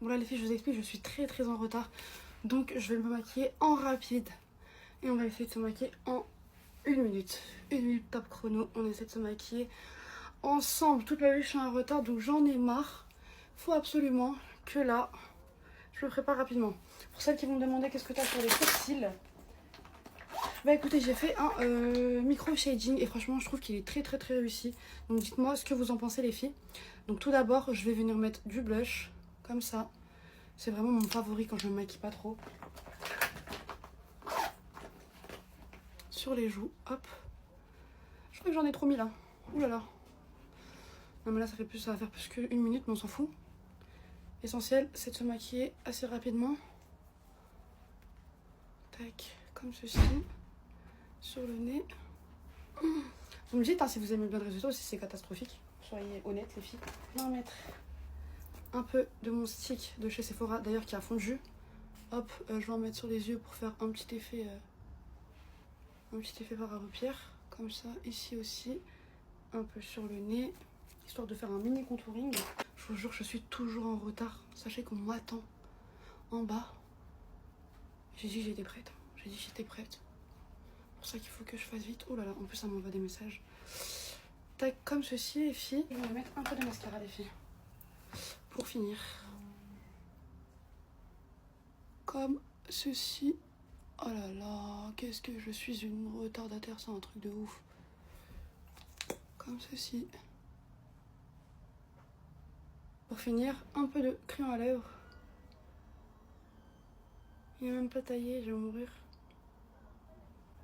Bon là les filles, je vous explique, je suis très en retard. Donc je vais me maquiller en rapide. Et on va essayer de se maquiller en 1 minute. 1 minute top chrono, on essaie de se maquiller ensemble. Toute la vie je suis en retard, donc j'en ai marre. Faut absolument que là, je me prépare rapidement. Pour celles qui vont me demander qu'est-ce que tu as sur les sourcils. Bah écoutez, j'ai fait un micro shading et franchement je trouve qu'il est très réussi. Donc dites-moi ce que vous en pensez les filles. Donc tout d'abord je vais venir mettre du blush comme ça. C'est vraiment mon favori quand je me maquille pas trop. Sur les joues, hop. Je crois que j'en ai trop mis là. Ouh là là. Non mais là ça va faire plus qu'1 minute mais on s'en fout. L'essentiel c'est de se maquiller assez rapidement. Tac, comme ceci. Sur le nez. Vous me dites hein, si vous aimez bien le résultat ou si c'est catastrophique. Soyez honnêtes les filles. Je vais mettre un peu de mon stick de chez Sephora d'ailleurs qui a fondu. Hop, je vais en mettre sur les yeux pour faire un petit effet par la paupière. Comme ça, ici aussi. Un peu sur le nez. Histoire de faire un mini contouring. Je vous jure, je suis toujours en retard. Sachez qu'on m'attend en bas. J'ai dit que j'étais prête. J'ai dit que j'étais prête. C'est pour ça qu'il faut que je fasse vite. Oh là là, en plus ça m'envoie des messages. Tac, comme ceci les filles. Je vais mettre un peu de mascara les filles. Pour finir. Comme ceci. Oh là là, qu'est-ce que je suis une retardataire, c'est un truc de ouf. Comme ceci. Pour finir, un peu de crayon à lèvres. Il n'est même pas taillé, je vais mourir.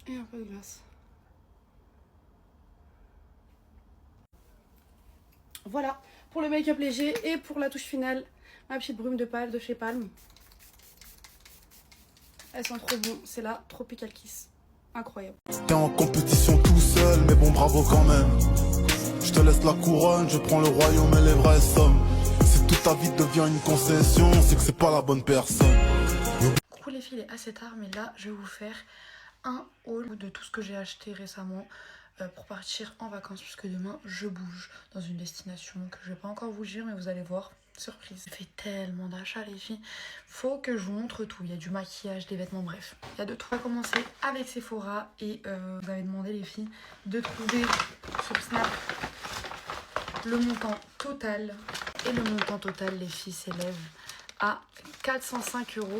Et un peu de glace. Voilà, pour le make-up léger et pour la touche finale, ma petite brume de Palme de chez Palme. Elles sont trop bon, c'est la Tropical Kiss. Incroyable. T'es en compétition tout seul, mais bon bravo quand même. Je te laisse la couronne, je prends le royaume et les vraies sommes. Si toute ta vie devient une concession, c'est que c'est pas la bonne personne. Coucou les filles, il est assez tard, mais là je vais vous faire un haul de tout ce que j'ai acheté récemment pour partir en vacances, puisque demain je bouge dans une destination que je vais pas encore vous dire, mais vous allez voir. Surprise. J'ai fait tellement d'achats les filles. Faut que je vous montre tout. Il y a du maquillage, des vêtements, bref. Il y a de tout. On va commencer avec Sephora. Et vous avez demandé les filles de trouver sur Snap le montant total. Et le montant total les filles s'élève à 405,41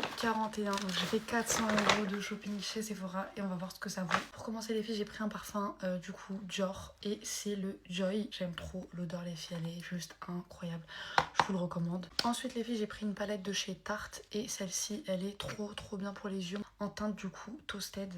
€. Donc j'ai fait 400 € de shopping chez Sephora et on va voir ce que ça vaut. Pour commencer les filles, j'ai pris un parfum du coup Dior et c'est le Joy. J'aime trop l'odeur les filles, elle est juste incroyable. Je vous le recommande. Ensuite les filles, j'ai pris une palette de chez Tarte et celle-ci, elle est trop bien pour les yeux. En teinte du coup Toasted.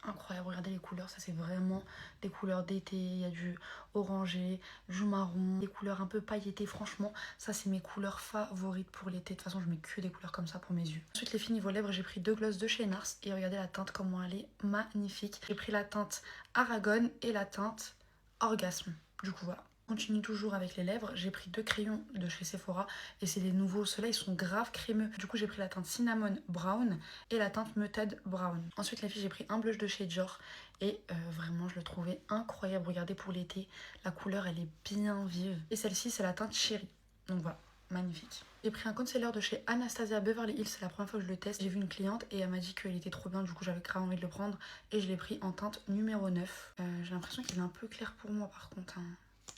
Incroyable, regardez les couleurs, ça c'est vraiment des couleurs d'été, il y a du orangé, du marron, des couleurs un peu pailletées, franchement ça c'est mes couleurs favorites pour l'été, de toute façon je mets que des couleurs comme ça pour mes yeux. Ensuite les filles niveau lèvres, j'ai pris 2 glosses de chez Nars et regardez la teinte comment elle est magnifique. J'ai pris la teinte Aragon et la teinte Orgasme, du coup voilà. Continue toujours avec les lèvres, j'ai pris 2 crayons de chez Sephora et c'est des nouveaux, ceux-là ils sont grave crémeux. Du coup j'ai pris la teinte Cinnamon Brown et la teinte Muted Brown. Ensuite les filles, j'ai pris un blush de chez Dior et vraiment je le trouvais incroyable. Regardez pour l'été, la couleur elle est bien vive. Et celle-ci c'est la teinte Chérie, donc voilà, magnifique. J'ai pris un concealer de chez Anastasia Beverly Hills, c'est la première fois que je le teste. J'ai vu une cliente et elle m'a dit qu'il était trop bien, du coup j'avais grave envie de le prendre et je l'ai pris en teinte numéro 9. J'ai l'impression qu'il est un peu clair pour moi par contre, hein.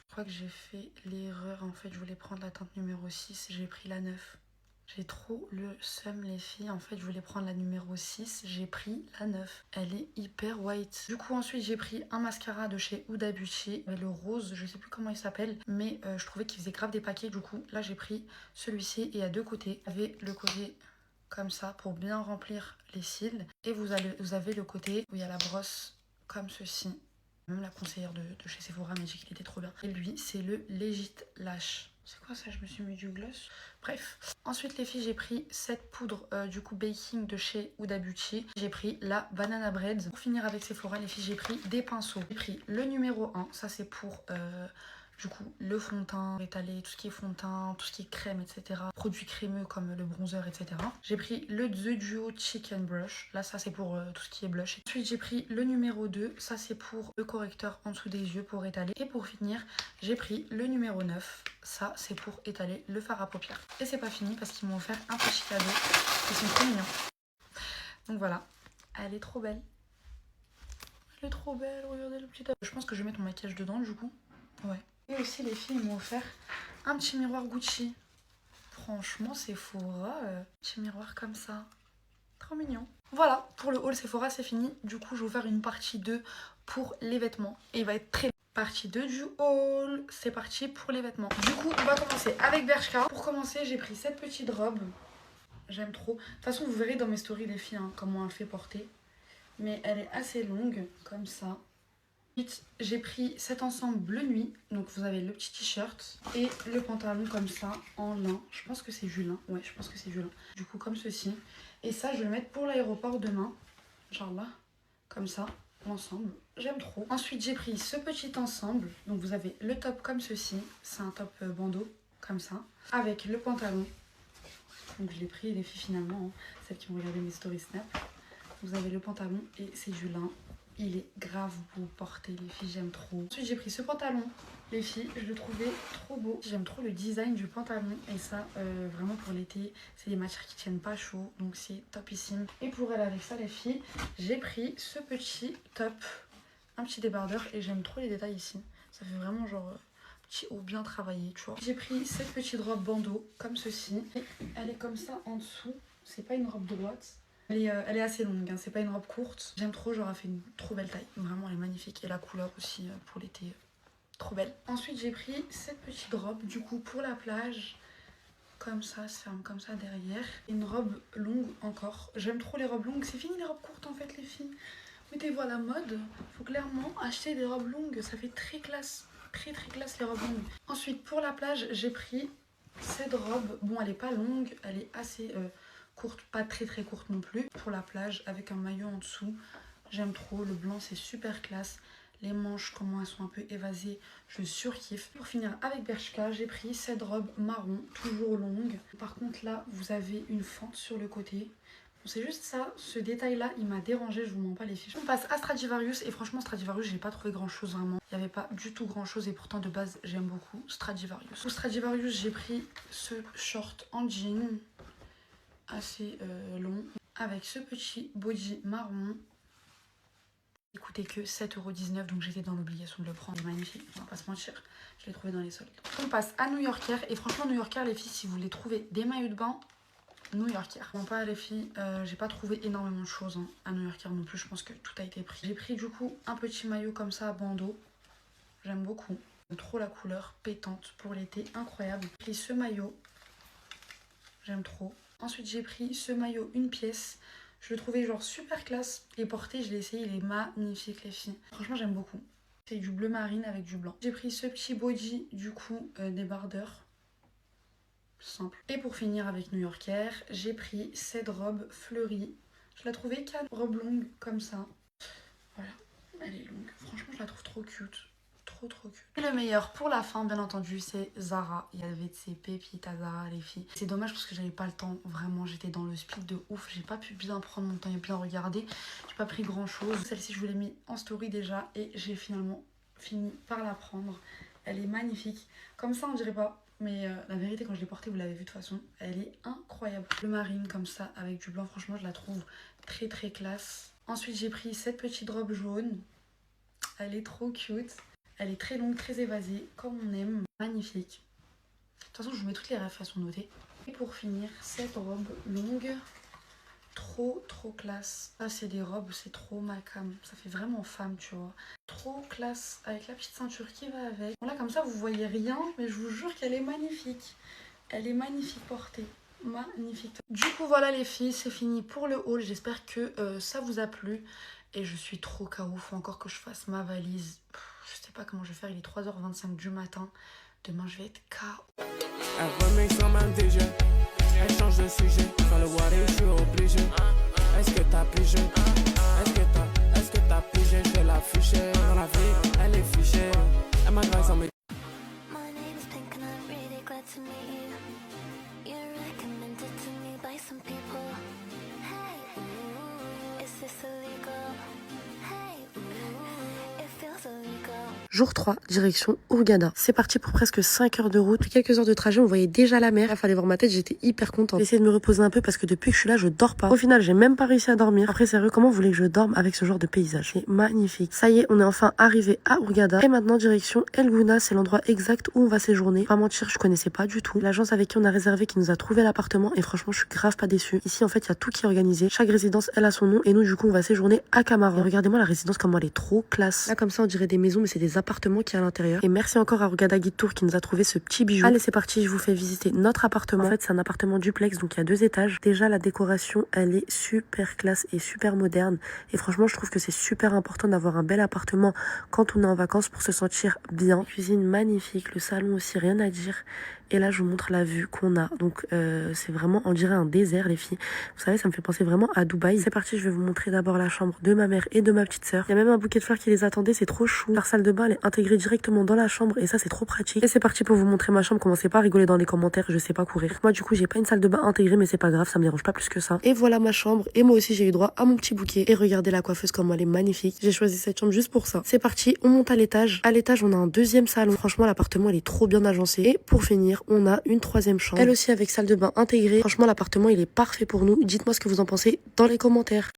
Je crois que j'ai fait l'erreur, en fait je voulais prendre la teinte numéro 6, j'ai pris la 9. J'ai trop le seum les filles, en fait je voulais prendre la numéro 6, j'ai pris la 9. Elle est hyper white. Du coup ensuite j'ai pris un mascara de chez Huda Beauty, le rose, je sais plus comment il s'appelle, mais je trouvais qu'il faisait grave des paquets, du coup là j'ai pris celui-ci et à deux côtés. Vous avez le côté comme ça pour bien remplir les cils et vous avez le côté où il y a la brosse comme ceci. Même la conseillère de chez Sephora m'a dit qu'il était trop bien. Et lui, c'est le Legit Lash. C'est quoi ça? Je me suis mis du gloss. Bref. Ensuite, les filles, j'ai pris cette poudre du coup baking de chez Huda Beauty. J'ai pris la Banana Bread. Pour finir avec Sephora, les filles, j'ai pris des pinceaux. J'ai pris le numéro 1. Ça, c'est pour Du coup, le fond de teint étalé, tout ce qui est fond de teint, tout ce qui est crème, etc. Produits crémeux comme le bronzer, etc. J'ai pris le The Duo Chicken Brush. Là, ça c'est pour tout ce qui est blush. Ensuite, j'ai pris le numéro 2. Ça c'est pour le correcteur en dessous des yeux pour étaler. Et pour finir, j'ai pris le numéro 9. Ça c'est pour étaler le fard à paupières. Et c'est pas fini parce qu'ils m'ont offert un petit cadeau. Ils sont trop mignons. Donc voilà, elle est trop belle. Elle est trop belle, regardez le petit... Je pense que je vais mettre mon maquillage dedans du coup. Ouais. Et aussi les filles m'ont offert un petit miroir Gucci. Franchement Sephora, petit miroir comme ça. Trop mignon. Voilà, pour le haul Sephora c'est fini. Du coup je vais vous faire une partie 2 pour les vêtements. Et il va être très... Partie 2 du haul, c'est parti pour les vêtements. Du coup on va commencer avec Bershka. Pour commencer j'ai pris cette petite robe. J'aime trop. De toute façon, vous verrez dans mes stories, les filles, hein, comment elle fait porter. Mais elle est assez longue, comme ça. Ensuite, j'ai pris cet ensemble bleu nuit. Donc, vous avez le petit t-shirt et le pantalon comme ça, en lin. Je pense que c'est du lin. Ouais, je pense que c'est du lin. Du coup, comme ceci. Et ça, je vais le mettre pour l'aéroport demain. Genre là, comme ça, l'ensemble. J'aime trop. Ensuite, j'ai pris ce petit ensemble. Donc, vous avez le top comme ceci. C'est un top bandeau, comme ça. Avec le pantalon. Donc je l'ai pris les filles finalement, hein, celles qui ont regardé mes stories snap. Vous avez le pantalon et c'est du lin. Il est grave beau porter les filles, j'aime trop. Ensuite j'ai pris ce pantalon, les filles, je le trouvais trop beau. J'aime trop le design du pantalon et ça vraiment pour l'été, c'est des matières qui tiennent pas chaud, donc c'est topissime. Et pour aller avec ça les filles, j'ai pris ce petit top, un petit débardeur et j'aime trop les détails ici. Ça fait vraiment genre... petit haut bien travaillé, tu vois. J'ai pris cette petite robe bandeau, comme ceci. Et elle est comme ça en dessous. C'est pas une robe droite. Elle est assez longue, hein. C'est pas une robe courte. J'aime trop, genre elle fait une trop belle taille. Vraiment, elle est magnifique. Et la couleur aussi pour l'été, trop belle. Ensuite, j'ai pris cette petite robe, du coup, pour la plage. Comme ça, se ferme comme ça derrière. Une robe longue encore. J'aime trop les robes longues. C'est fini les robes courtes en fait, les filles. Mettez-vous à la mode. Faut clairement acheter des robes longues. Ça fait très classe. Très classe les robes longues. Ensuite pour la plage j'ai pris cette robe. Bon elle est pas longue, elle est assez courte, pas très courte non plus. Pour la plage avec un maillot en dessous. J'aime trop, le blanc c'est super classe. Les manches comment elles sont un peu évasées, je surkiffe. Pour finir avec Bershka j'ai pris cette robe marron, toujours longue. Par contre là vous avez une fente sur le côté. C'est juste ça, ce détail là il m'a dérangé, je vous mens pas les filles. On passe à Stradivarius et franchement Stradivarius j'ai pas trouvé grand chose vraiment. Il n'y avait pas du tout grand chose et pourtant de base j'aime beaucoup Stradivarius. Pour Stradivarius j'ai pris ce short en jean assez long avec ce petit body marron. Il coûtait que 7,19 € donc j'étais dans l'obligation de le prendre. Il est magnifique, on va pas se mentir, je l'ai trouvé dans les soldes. On passe à New Yorker et franchement New Yorker les filles si vous voulez trouver des maillots de bain, New Yorker. Bon pas les filles, j'ai pas trouvé énormément de choses hein, à New Yorker non plus, je pense que tout a été pris. J'ai pris du coup un petit maillot comme ça à bandeau, j'aime beaucoup. J'aime trop la couleur pétante pour l'été, incroyable. J'ai pris ce maillot, j'aime trop. Ensuite j'ai pris ce maillot une pièce, je le trouvais genre super classe. Et porté je l'ai essayé, il est magnifique les filles. Franchement j'aime beaucoup. C'est du bleu marine avec du blanc. J'ai pris ce petit body du coup débardeur. Simple. Et pour finir avec New Yorker, j'ai pris cette robe fleurie. Je la trouvais calme, robe longue comme ça. Voilà, elle est longue. Franchement, je la trouve trop cute. Trop cute. Et le meilleur pour la fin, bien entendu, c'est Zara. Il y avait de ces pépites à Zara, les filles. C'est dommage parce que j'avais pas le temps. Vraiment, j'étais dans le speed de ouf. J'ai pas pu bien prendre mon temps et bien regarder. J'ai pas pris grand chose. Celle-ci, je vous l'ai mis en story déjà. Et j'ai finalement fini par la prendre. Elle est magnifique. Comme ça, on dirait pas. Mais la vérité quand je l'ai portée, vous l'avez vu de toute façon, elle est incroyable. Le marine comme ça avec du blanc, franchement je la trouve très classe. Ensuite j'ai pris cette petite robe jaune. Elle est trop cute. Elle est très longue, très évasée, comme on aime. Magnifique. De toute façon je vous mets toutes les refs, elles sont notées. Et pour finir, cette robe longue. Trop classe. Ça c'est des robes, c'est trop ma cam. Ça fait vraiment femme tu vois. Trop classe avec la petite ceinture qui va avec. Bon là comme ça vous voyez rien mais je vous jure qu'elle est magnifique. Elle est magnifique portée. Magnifique. Du coup voilà les filles, c'est fini pour le haul. J'espère que ça vous a plu. Et je suis trop KO. Faut encore que je fasse ma valise. Je sais pas comment je vais faire. Il est 3h25 du matin. Demain je vais être KO. Elle change de sujet, quand le water je suis obligé. Est-ce que t'as pigé? Est-ce que t'as pigé? Je vais la ficher. Dans la vie, elle est fichée. Elle m'a grâce en mes... Jour 3, direction Hurghada. C'est parti pour presque 5 heures de route. Après quelques heures de trajet, on voyait déjà la mer. Il fallait voir ma tête, j'étais hyper contente. J'ai essayé de me reposer un peu parce que depuis que je suis là, je dors pas. Au final, j'ai même pas réussi à dormir. Après, sérieux, comment vous voulez que je dorme avec ce genre de paysage? C'est magnifique. Ça y est, on est enfin arrivé à Hurghada. Et maintenant, direction El Gouna, c'est l'endroit exact où on va séjourner. Pas mentir, je connaissais pas du tout. L'agence avec qui on a réservé, qui nous a trouvé l'appartement, et franchement, je suis grave pas déçue. Ici, en fait, il y a tout qui est organisé. Chaque résidence, elle a son nom, et nous, du coup, on va séjourner à Camara. Et regardez-moi la résidence, comment elle est trop classe. Là, comme ça, on dirait des maisons, mais c'est des appartements qui est à l'intérieur. Et merci encore à Hurghada Guide Tour qui nous a trouvé ce petit bijou. Allez, c'est parti, je vous fais visiter notre appartement. En fait, c'est un appartement duplex, donc il y a 2 étages. Déjà, la décoration, elle est super classe et super moderne. Et franchement, je trouve que c'est super important d'avoir un bel appartement quand on est en vacances pour se sentir bien. Cuisine magnifique, le salon aussi, rien à dire. Et là, je vous montre la vue qu'on a. Donc, c'est vraiment, on dirait un désert, les filles. Vous savez, ça me fait penser vraiment à Dubaï. C'est parti, je vais vous montrer d'abord la chambre de ma mère et de ma petite sœur. Il y a même un bouquet de fleurs qui les attendait, c'est trop chou. Leur salle de bain, elle est intégrée directement dans la chambre et ça, c'est trop pratique. Et c'est parti pour vous montrer ma chambre. Commencez pas à rigoler dans les commentaires, je sais pas courir. Moi, du coup, j'ai pas une salle de bain intégrée, mais c'est pas grave, ça me dérange pas plus que ça. Et voilà ma chambre. Et moi aussi, j'ai eu droit à mon petit bouquet. Et regardez la coiffeuse, comme elle est magnifique. J'ai choisi cette chambre juste pour ça. C'est parti, on monte à l'étage. À l'étage, on a un 2e salon. Franchement, l'appartement, il est trop bien agencé. Et pour finir, on a une 3e chambre. Elle aussi avec salle de bain intégrée. Franchement, l'appartement, il est parfait pour nous. Dites-moi ce que vous en pensez dans les commentaires.